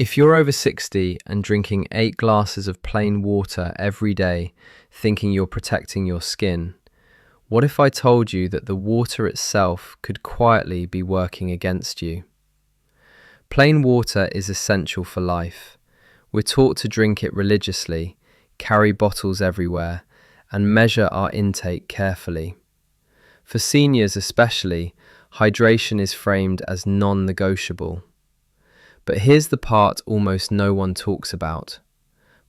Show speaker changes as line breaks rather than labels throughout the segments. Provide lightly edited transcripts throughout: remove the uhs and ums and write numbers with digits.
If you're over 60 and drinking 8 glasses of plain water every day, thinking you're protecting your skin, what if I told you that the water itself could quietly be working against you? Plain water is essential for life. We're taught to drink it religiously, carry bottles everywhere, and measure our intake carefully. For seniors especially, hydration is framed as non-negotiable. But here's the part almost no one talks about.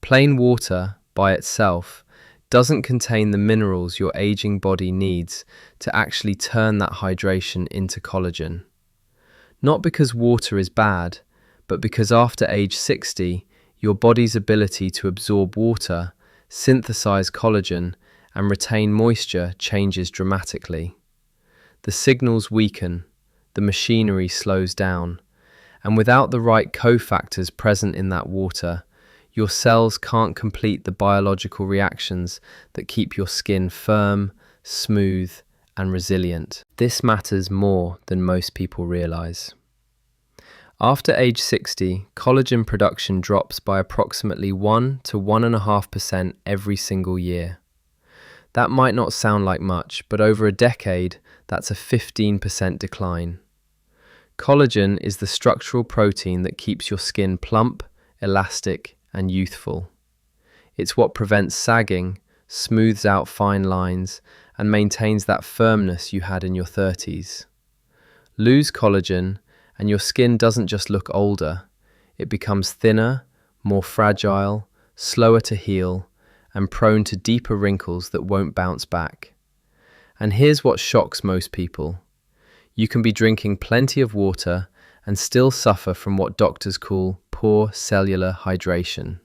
Plain water, by itself, doesn't contain the minerals your aging body needs to actually turn that hydration into collagen. Not because water is bad, but because after age 60, your body's ability to absorb water, synthesize collagen, and retain moisture changes dramatically. The signals weaken, the machinery slows down, and without the right cofactors present in that water, your cells can't complete the biological reactions that keep your skin firm, smooth, and resilient. This matters more than most people realize. After age 60, collagen production drops by approximately 1 to 1.5% every single year. That might not sound like much, but over a decade, that's a 15% decline. Collagen is the structural protein that keeps your skin plump, elastic, and youthful. It's what prevents sagging, smooths out fine lines, and maintains that firmness you had in your 30s. Lose collagen, and your skin doesn't just look older, it becomes thinner, more fragile, slower to heal, and prone to deeper wrinkles that won't bounce back. And here's what shocks most people. You can be drinking plenty of water and still suffer from what doctors call poor cellular hydration.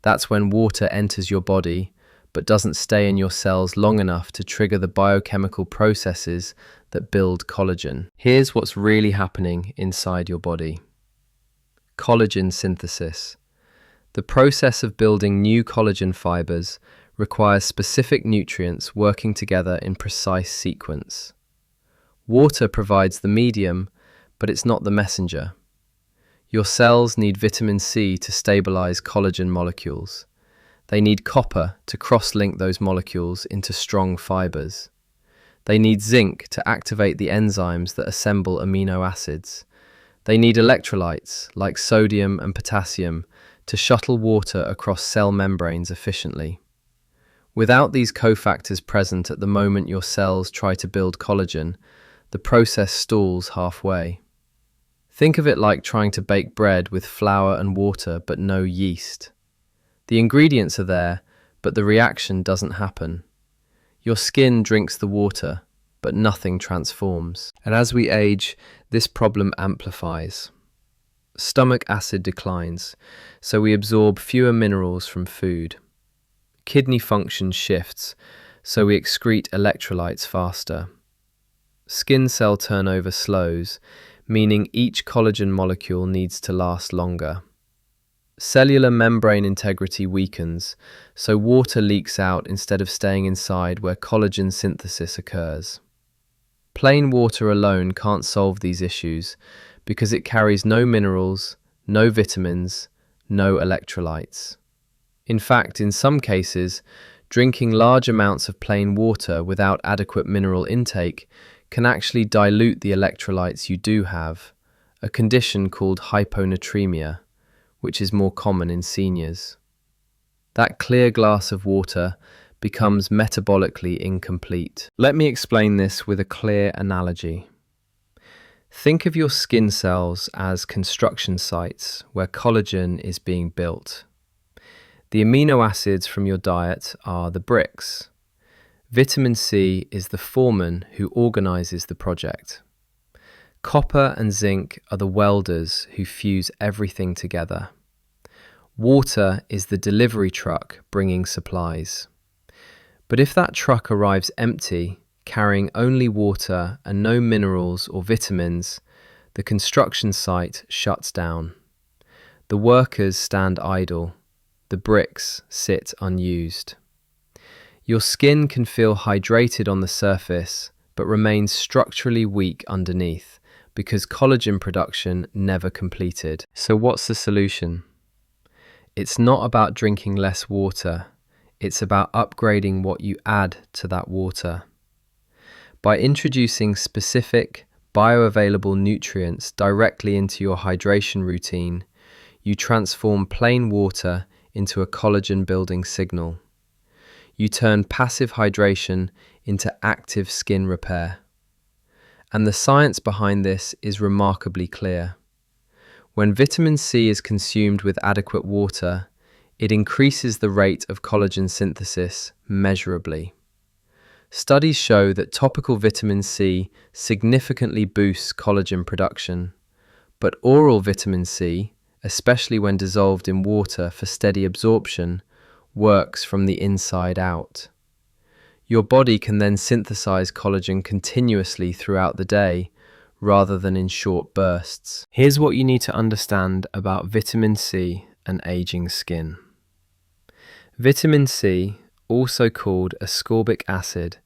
That's when water enters your body but doesn't stay in your cells long enough to trigger the biochemical processes that build collagen. Here's what's really happening inside your body. Collagen synthesis. The process of building new collagen fibers requires specific nutrients working together in precise sequence. Water provides the medium, but it's not the messenger. Your cells need vitamin C to stabilize collagen molecules. They need copper to cross-link those molecules into strong fibers. They need zinc to activate the enzymes that assemble amino acids. They need electrolytes, like sodium and potassium, to shuttle water across cell membranes efficiently. Without these cofactors present at the moment your cells try to build collagen, the process stalls halfway. Think of it like trying to bake bread with flour and water but no yeast. The ingredients are there, but the reaction doesn't happen. Your skin drinks the water, but nothing transforms. And as we age, this problem amplifies. Stomach acid declines, so we absorb fewer minerals from food. Kidney function shifts, so we excrete electrolytes faster. Skin cell turnover slows, meaning each collagen molecule needs to last longer. Cellular membrane integrity weakens, so water leaks out instead of staying inside where collagen synthesis occurs. Plain water alone can't solve these issues because it carries no minerals, no vitamins, no electrolytes. In fact, in some cases, drinking large amounts of plain water without adequate mineral intake can actually dilute the electrolytes you do have, a condition called hyponatremia, which is more common in seniors. That clear glass of water becomes metabolically incomplete. Let me explain this with a clear analogy. Think of your skin cells as construction sites where collagen is being built. The amino acids from your diet are the bricks. Vitamin C is the foreman who organizes the project. Copper and zinc are the welders who fuse everything together. Water is the delivery truck bringing supplies. But if that truck arrives empty, carrying only water and no minerals or vitamins, the construction site shuts down. The workers stand idle. The bricks sit unused. Your skin can feel hydrated on the surface, but remains structurally weak underneath, because collagen production never completed. So what's the solution? It's not about drinking less water, it's about upgrading what you add to that water. By introducing specific, bioavailable nutrients directly into your hydration routine, you transform plain water into a collagen-building signal. You turn passive hydration into active skin repair. And the science behind this is remarkably clear. When vitamin C is consumed with adequate water, it increases the rate of collagen synthesis measurably. Studies show that topical vitamin C significantly boosts collagen production, but oral vitamin C, especially when dissolved in water for steady absorption, works from the inside out. Your body can then synthesize collagen continuously throughout the day, rather than in short bursts. Here's what you need to understand about vitamin C and aging skin. Vitamin C, also called ascorbic acid,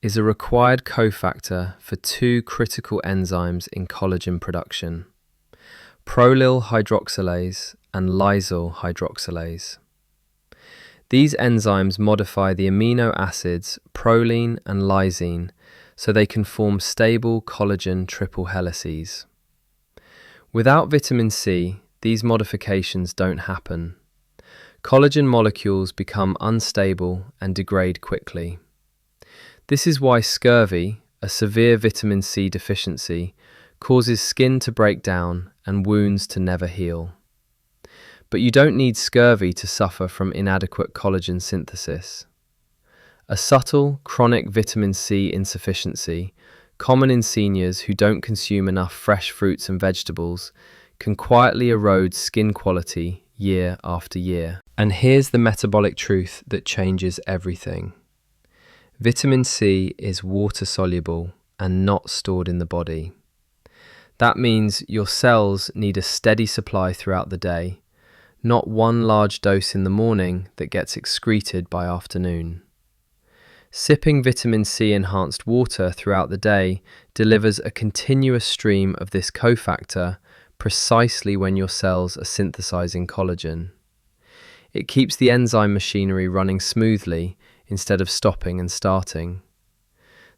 is a required cofactor for two critical enzymes in collagen production: prolyl hydroxylase and lysyl hydroxylase. These enzymes modify the amino acids proline and lysine so they can form stable collagen triple helices. Without vitamin C, these modifications don't happen. Collagen molecules become unstable and degrade quickly. This is why scurvy, a severe vitamin C deficiency, causes skin to break down and wounds to never heal. But you don't need scurvy to suffer from inadequate collagen synthesis. A subtle, chronic vitamin C insufficiency, common in seniors who don't consume enough fresh fruits and vegetables, can quietly erode skin quality year after year. And here's the metabolic truth that changes everything. Vitamin C is water-soluble and not stored in the body. That means your cells need a steady supply throughout the day, not one large dose in the morning that gets excreted by afternoon. Sipping vitamin C enhanced water throughout the day delivers a continuous stream of this cofactor precisely when your cells are synthesizing collagen. It keeps the enzyme machinery running smoothly instead of stopping and starting.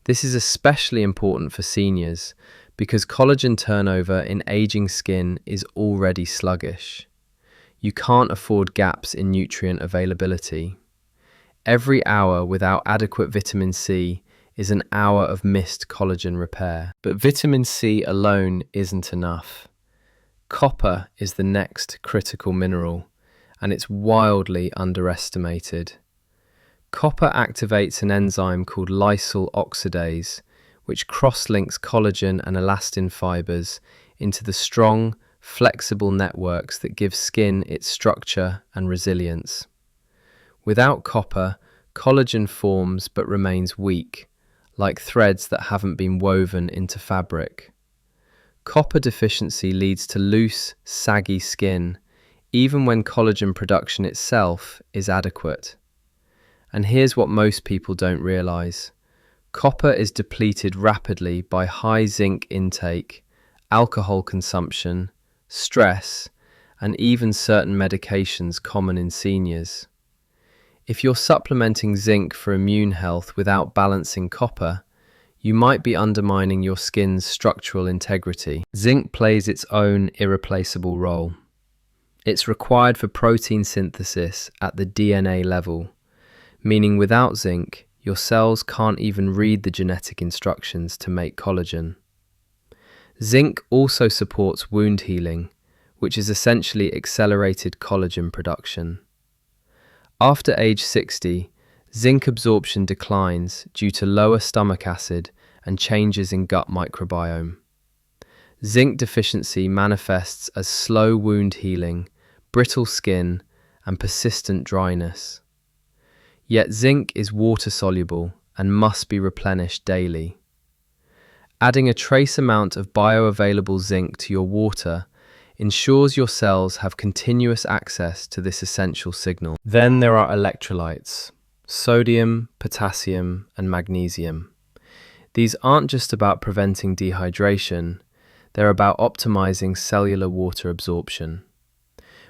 This is especially important for seniors because collagen turnover in aging skin is already sluggish. You can't afford gaps in nutrient availability. Every hour without adequate vitamin C is an hour of missed collagen repair. But vitamin C alone isn't enough. Copper is the next critical mineral, and it's wildly underestimated. Copper activates an enzyme called lysyl oxidase, which cross-links collagen and elastin fibers into the strong, flexible networks that give skin its structure and resilience. Without copper, collagen forms but remains weak, like threads that haven't been woven into fabric. Copper deficiency leads to loose, saggy skin, even when collagen production itself is adequate. And here's what most people don't realize. Copper is depleted rapidly by high zinc intake, alcohol consumption, stress, and even certain medications common in seniors. If you're supplementing zinc for immune health without balancing copper, you might be undermining your skin's structural integrity. Zinc plays its own irreplaceable role. It's required for protein synthesis at the DNA level, meaning without zinc, your cells can't even read the genetic instructions to make collagen. Zinc also supports wound healing, which is essentially accelerated collagen production. After age 60, zinc absorption declines due to lower stomach acid and changes in gut microbiome. Zinc deficiency manifests as slow wound healing, brittle skin, and persistent dryness. Yet zinc is water-soluble and must be replenished daily. Adding a trace amount of bioavailable zinc to your water ensures your cells have continuous access to this essential signal. Then there are electrolytes: sodium, potassium, and magnesium. These aren't just about preventing dehydration, They're about optimizing cellular water absorption.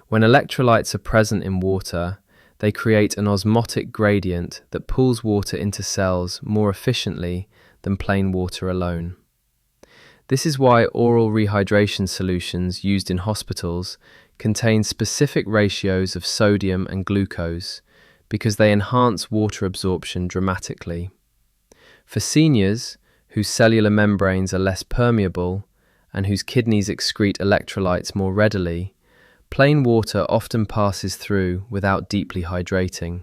When electrolytes are present in water, they create an osmotic gradient that pulls water into cells more efficiently than plain water alone. This is why oral rehydration solutions used in hospitals contain specific ratios of sodium and glucose, because they enhance water absorption dramatically. For seniors, whose cellular membranes are less permeable and whose kidneys excrete electrolytes more readily, plain water often passes through without deeply hydrating.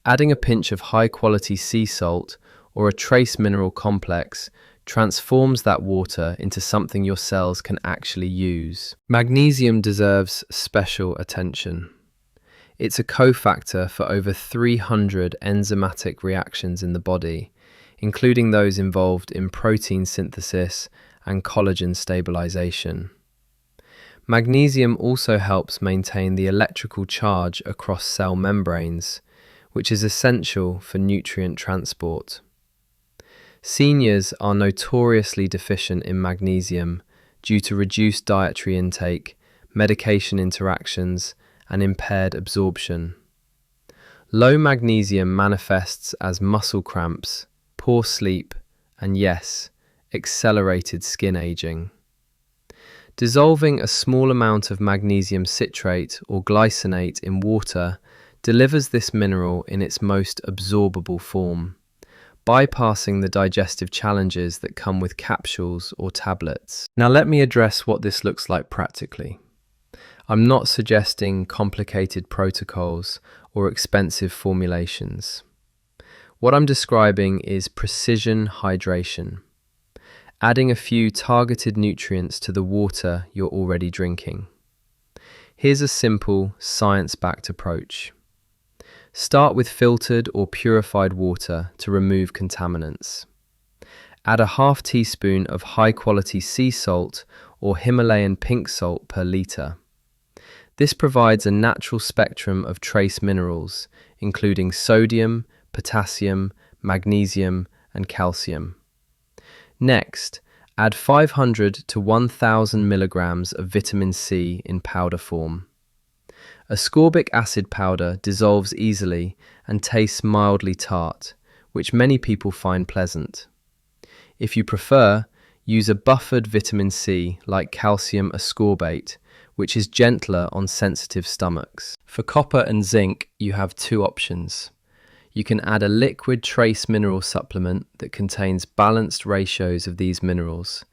Adding a pinch of high-quality sea salt or a trace mineral complex transforms that water into something your cells can actually use. Magnesium deserves special attention. It's a cofactor for over 300 enzymatic reactions in the body, including those involved in protein synthesis and collagen stabilization. Magnesium also helps maintain the electrical charge across cell membranes, which is essential for nutrient transport. Seniors are notoriously deficient in magnesium due to reduced dietary intake, medication interactions, and impaired absorption. Low magnesium manifests as muscle cramps, poor sleep, and yes, accelerated skin aging. Dissolving a small amount of magnesium citrate or glycinate in water delivers this mineral in its most absorbable form, bypassing the digestive challenges that come with capsules or tablets. Now let me address what this looks like practically. I'm not suggesting complicated protocols or expensive formulations. What I'm describing is precision hydration, adding a few targeted nutrients to the water you're already drinking. Here's a simple, science-backed approach. Start with filtered or purified water to remove contaminants. Add a half teaspoon of high-quality sea salt or Himalayan pink salt per litre. This provides a natural spectrum of trace minerals, including sodium, potassium, magnesium, and calcium. Next, add 500 to 1,000 milligrams of vitamin C in powder form. Ascorbic acid powder dissolves easily and tastes mildly tart, which many people find pleasant. If you prefer, use a buffered vitamin C like calcium ascorbate, which is gentler on sensitive stomachs. For copper and zinc, you have two options. You can add a liquid trace mineral supplement that contains balanced ratios of these minerals,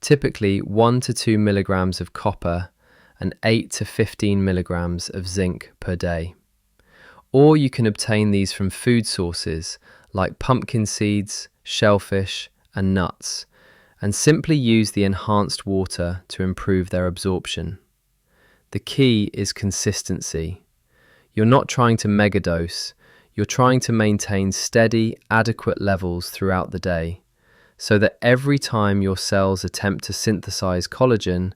typically 1 to 2 milligrams of copper and 8 to 15 milligrams of zinc per day. Or you can obtain these from food sources like pumpkin seeds, shellfish, and nuts, and simply use the enhanced water to improve their absorption. The key is consistency. You're not trying to megadose, you're trying to maintain steady, adequate levels throughout the day, so that every time your cells attempt to synthesize collagen,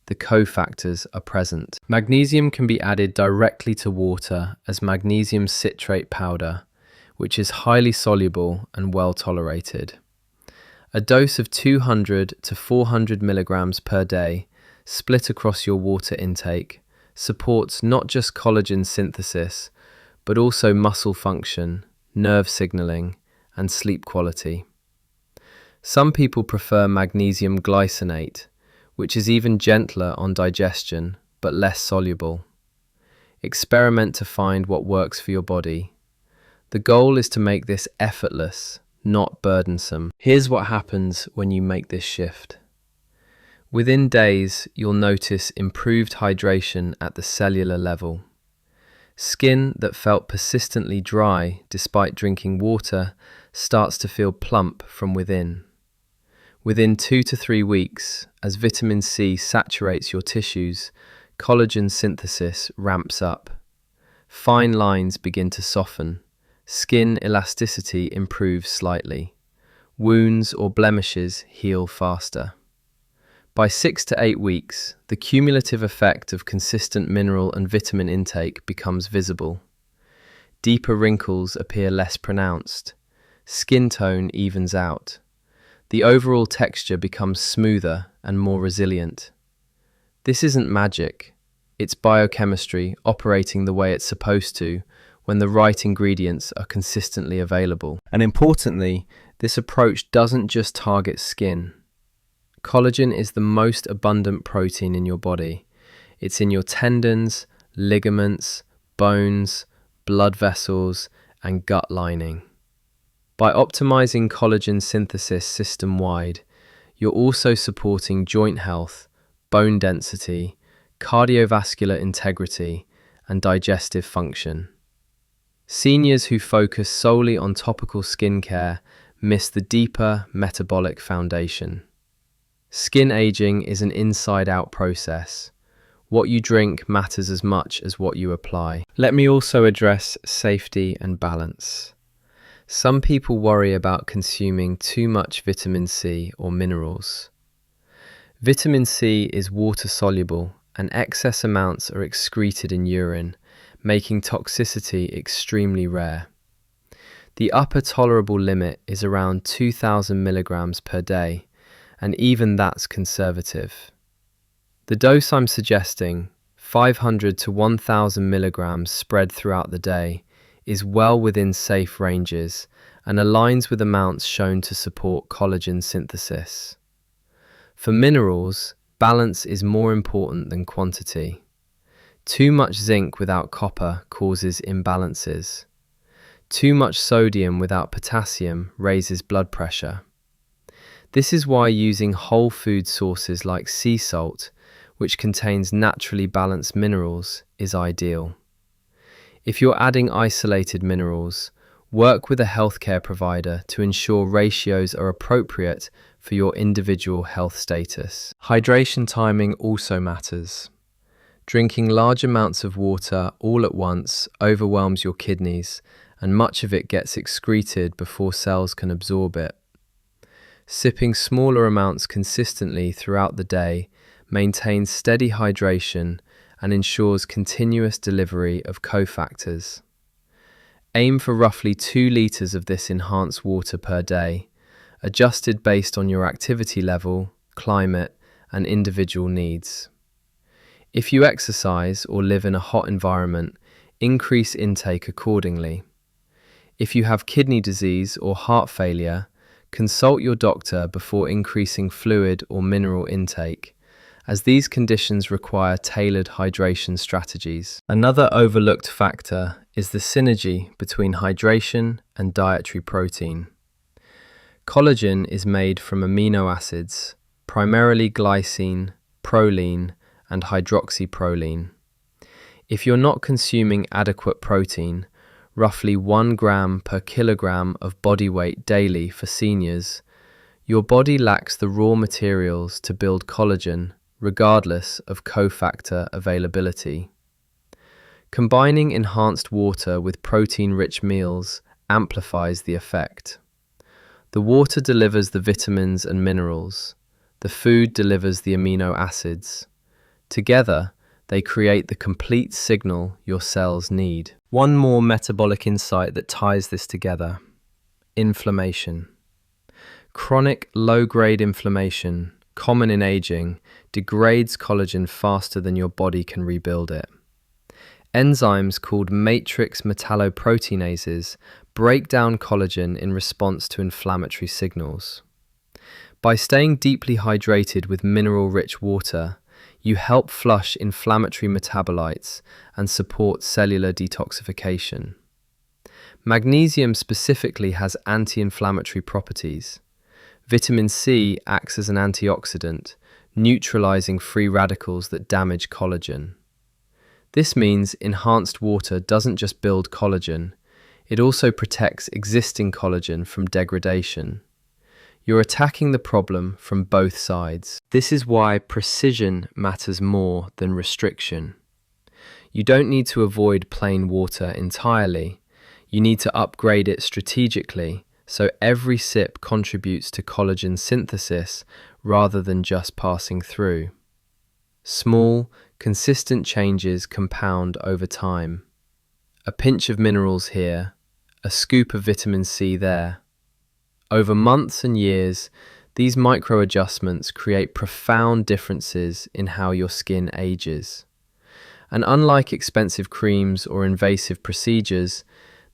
the cofactors are present. Magnesium can be added directly to water as magnesium citrate powder, which is highly soluble and well tolerated. A dose of 200 to 400 milligrams per day, split across your water intake, supports not just collagen synthesis, but also muscle function, nerve signaling, and sleep quality. Some people prefer magnesium glycinate, which is even gentler on digestion, but less soluble. Experiment to find what works for your body. The goal is to make this effortless, not burdensome. Here's what happens when you make this shift. Within days, you'll notice improved hydration at the cellular level. Skin that felt persistently dry despite drinking water starts to feel plump from within. Within 2 to 3 weeks, as vitamin C saturates your tissues, collagen synthesis ramps up. Fine lines begin to soften. Skin elasticity improves slightly. Wounds or blemishes heal faster. By 6 to 8 weeks, the cumulative effect of consistent mineral and vitamin intake becomes visible. Deeper wrinkles appear less pronounced. Skin tone evens out. The overall texture becomes smoother and more resilient. This isn't magic. It's biochemistry operating the way it's supposed to when the right ingredients are consistently available. And importantly, this approach doesn't just target skin. Collagen is the most abundant protein in your body. It's in your tendons, ligaments, bones, blood vessels, and gut lining. By optimizing collagen synthesis system-wide, you're also supporting joint health, bone density, cardiovascular integrity, and digestive function. Seniors who focus solely on topical skincare miss the deeper metabolic foundation. Skin aging is an inside-out process. What you drink matters as much as what you apply. Let me also address safety and balance. Some people worry about consuming too much vitamin C or minerals. Vitamin C is water-soluble and excess amounts are excreted in urine, making toxicity extremely rare. The upper tolerable limit is around 2,000 milligrams per day, and even that's conservative. The dose I'm suggesting, 500 to 1,000 milligrams spread throughout the day, is well within safe ranges and aligns with amounts shown to support collagen synthesis. For minerals, balance is more important than quantity. Too much zinc without copper causes imbalances. Too much sodium without potassium raises blood pressure. This is why using whole food sources like sea salt, which contains naturally balanced minerals, is ideal. If you're adding isolated minerals, work with a healthcare provider to ensure ratios are appropriate for your individual health status. Hydration timing also matters. Drinking large amounts of water all at once overwhelms your kidneys, and much of it gets excreted before cells can absorb it. Sipping smaller amounts consistently throughout the day maintains steady hydration and ensures continuous delivery of cofactors. Aim for roughly 2 liters of this enhanced water per day, adjusted based on your activity level, climate, and individual needs. If you exercise or live in a hot environment, increase intake accordingly. If you have kidney disease or heart failure, consult your doctor before increasing fluid or mineral intake, as these conditions require tailored hydration strategies. Another overlooked factor is the synergy between hydration and dietary protein. Collagen is made from amino acids, primarily glycine, proline, and hydroxyproline. If you're not consuming adequate protein, roughly 1 gram per kilogram of body weight daily for seniors, your body lacks the raw materials to build collagen, regardless of cofactor availability. Combining enhanced water with protein-rich meals amplifies the effect. The water delivers the vitamins and minerals. The food delivers the amino acids. Together, they create the complete signal your cells need. One more metabolic insight that ties this together: inflammation. Chronic low-grade inflammation, common in aging, degrades collagen faster than your body can rebuild it. Enzymes called matrix metalloproteinases break down collagen in response to inflammatory signals. By staying deeply hydrated with mineral-rich water, you help flush inflammatory metabolites and support cellular detoxification. Magnesium specifically has anti-inflammatory properties. Vitamin C acts as an antioxidant, neutralizing free radicals that damage collagen. This means enhanced water doesn't just build collagen, it also protects existing collagen from degradation. You're attacking the problem from both sides. This is why precision matters more than restriction. You don't need to avoid plain water entirely. You need to upgrade it strategically so every sip contributes to collagen synthesis rather than just passing through. Small, consistent changes compound over time. A pinch of minerals here, a scoop of vitamin C there. Over months and years, These micro adjustments create profound differences in how your skin ages. And unlike expensive creams or invasive procedures,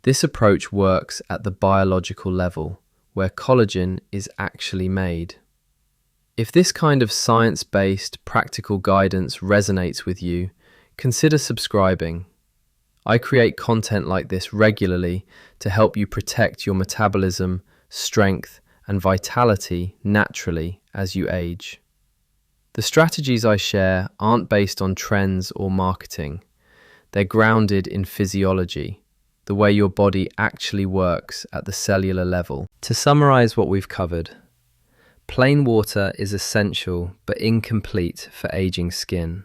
this approach works at the biological level, where collagen is actually made. If this kind of science-based, practical guidance resonates with you, consider subscribing. I create content like this regularly to help you protect your metabolism, strength, and vitality naturally as you age. The strategies I share aren't based on trends or marketing. They're grounded in physiology, the way your body actually works at the cellular level. To summarize what we've covered, plain water is essential but incomplete for aging skin.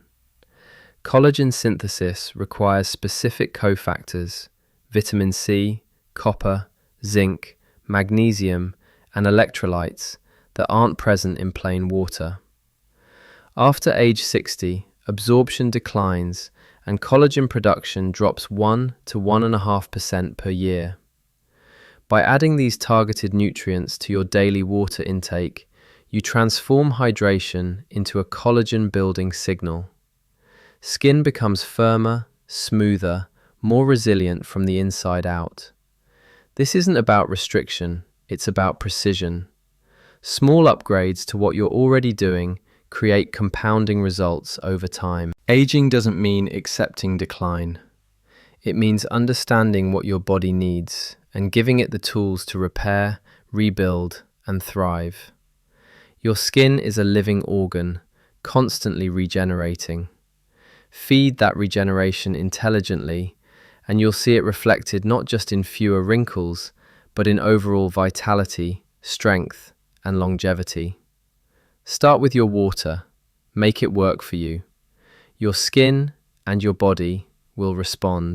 Collagen synthesis requires specific cofactors, vitamin C, copper, zinc, magnesium, and electrolytes that aren't present in plain water. After age 60, absorption declines and collagen production drops 1 to 1.5% per year. By adding these targeted nutrients to your daily water intake, you transform hydration into a collagen-building signal. Skin becomes firmer, smoother, more resilient from the inside out. This isn't about restriction, it's about precision. Small upgrades to what you're already doing create compounding results over time. Aging doesn't mean accepting decline. It means understanding what your body needs and giving it the tools to repair, rebuild, and thrive. Your skin is a living organ, constantly regenerating. Feed that regeneration intelligently, and you'll see it reflected not just in fewer wrinkles, but in overall vitality, strength, and longevity. Start with your water. Make it work for you. Your skin and your body will respond.